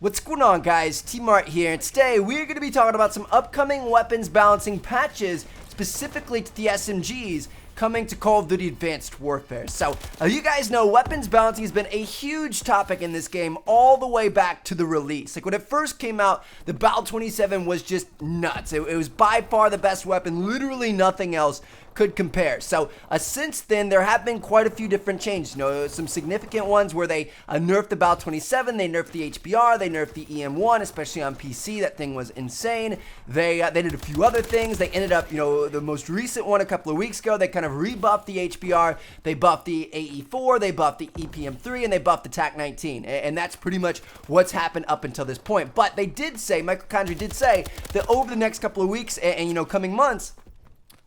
What's going on, guys? T-Mart here, and today we're going to be talking about some upcoming weapons balancing patches, specifically to the SMGs, coming to Call of Duty Advanced Warfare. So, you guys know weapons balancing has been a huge topic in this game all the way back to the release. Like, when it first came out, the Bal 27 was just nuts. It was by far the best weapon. Literally nothing else could compare. So since then, there have been quite a few different changes. You know, some significant ones where they nerfed the Bal 27, they nerfed the HBR, they nerfed the EM1, especially on PC. That thing was insane. They did a few other things. They ended up, you know, the most recent one a couple of weeks ago, they kind of rebuffed the HBR, they buffed the AE4, they buffed the EPM3, and they buffed the TAC-19. And that's pretty much what's happened up until this point. But they did say, Michael Condrey did say, that over the next couple of weeks and you know, coming months,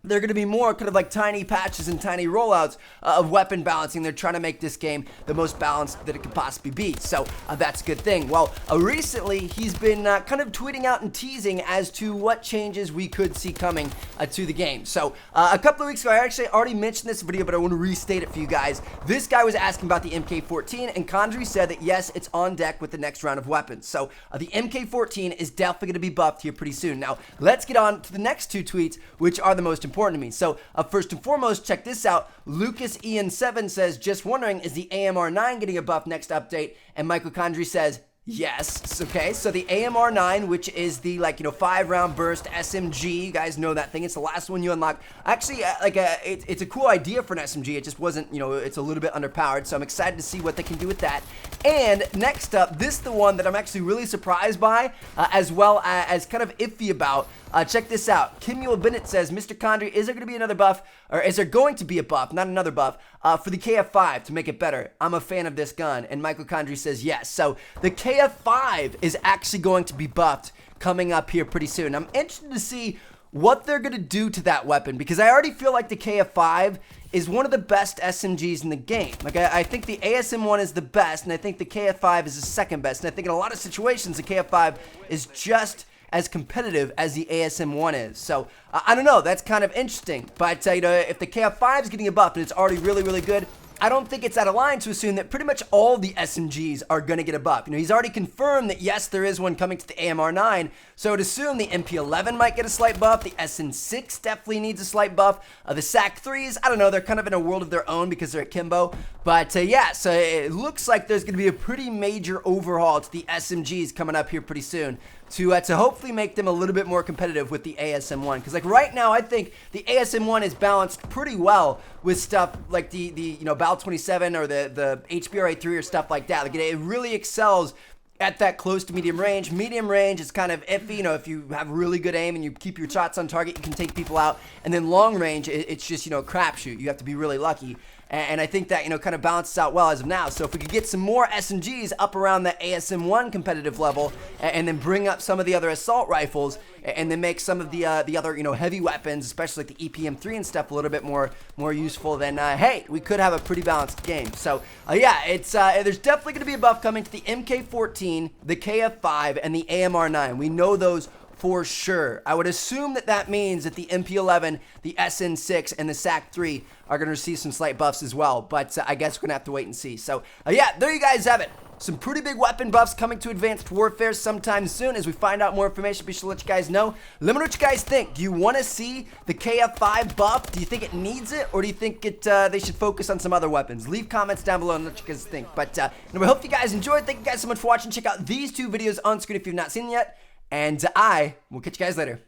they're going to be more kind of like tiny patches and tiny rollouts of weapon balancing. They're trying to make this game the most balanced that it could possibly be. So that's a good thing. Well, recently he's been kind of tweeting out and teasing as to what changes we could see coming to the game. So a couple of weeks ago, I actually already mentioned this video, but I want to restate it for you guys. This guy was asking about the MK14, and Condrey said that yes, it's on deck with the next round of weapons. So the MK14 is definitely going to be buffed here pretty soon. Now, let's get on to the next two tweets, which are the most important to me. So first and foremost, check this out. Lucas Ian7 says, just wondering, is the AMR9 getting a buff next update? And Michael Condrey says, yes. Okay, so the AMR9, which is the, like, you know, 5-round burst SMG, you guys know that thing. It's the last one you unlock. Actually, it's a cool idea for an SMG. It just wasn't, you know, it's a little bit underpowered, so I'm excited to see what they can do with that. And next up, this is the one that I'm actually really surprised by, as well as kind of iffy about. Check this out. Kimuel Bennett says, Mr. Condrey, is there going to be another buff, or is there going to be a buff, not another buff, for the KF5 to make it better? I'm a fan of this gun. And Michael Condrey says yes. So the KF5 is actually going to be buffed coming up here pretty soon. I'm interested to see what they're going to do to that weapon, because I already feel like the KF5 is one of the best SMGs in the game. Like, I think the ASM1 is the best, and I think the KF5 is the second best. And I think in a lot of situations, the KF5 is just as competitive as the ASM1 is. So, I don't know, that's kind of interesting. But, you know, if the KF5 is getting a buff and it's already really, really good, I don't think it's out of line to assume that pretty much all the SMGs are going to get a buff. You know, he's already confirmed that, yes, there is one coming to the AMR9, so I would assume the MP11 might get a slight buff, the SN6 definitely needs a slight buff, the SAC3s, I don't know, they're kind of in a world of their own because they're akimbo, but yeah, so it looks like there's going to be a pretty major overhaul to the SMGs coming up here pretty soon to hopefully make them a little bit more competitive with the ASM1, because like right now I think the ASM1 is balanced pretty well with stuff like the you know, Bal 27 or the HBR-A3 or stuff like that. Like it really excels at that close to medium range. Medium range is kind of iffy, you know, if you have really good aim and you keep your shots on target, you can take people out. And then long range, it's just, you know, crapshoot. You have to be really lucky. And I think that, you know, kind of balances out well as of now. So if we could get some more SMGs up around the ASM1 competitive level, and then bring up some of the other assault rifles, and then make some of the other, you know, heavy weapons, especially like the EPM3 and stuff, a little bit more useful, then hey, we could have a pretty balanced game. So yeah, it's there's definitely going to be a buff coming to the MK14, the KF5, and the AMR9. We know those for sure. I would assume that that means that the MP11, the SN6, and the SAC3 are going to receive some slight buffs as well, but I guess we're going to have to wait and see. So yeah, there you guys have it. Some pretty big weapon buffs coming to Advanced Warfare sometime soon. As we find out more information, be sure to let you guys know. Let me know what you guys think. Do you want to see the KF5 buff? Do you think it needs it, or do you think they should focus on some other weapons? Leave comments down below and let you guys think. But anyway, I hope you guys enjoyed. Thank you guys so much for watching. Check out these two videos on screen if you've not seen them yet. And I will catch you guys later.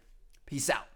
Peace out.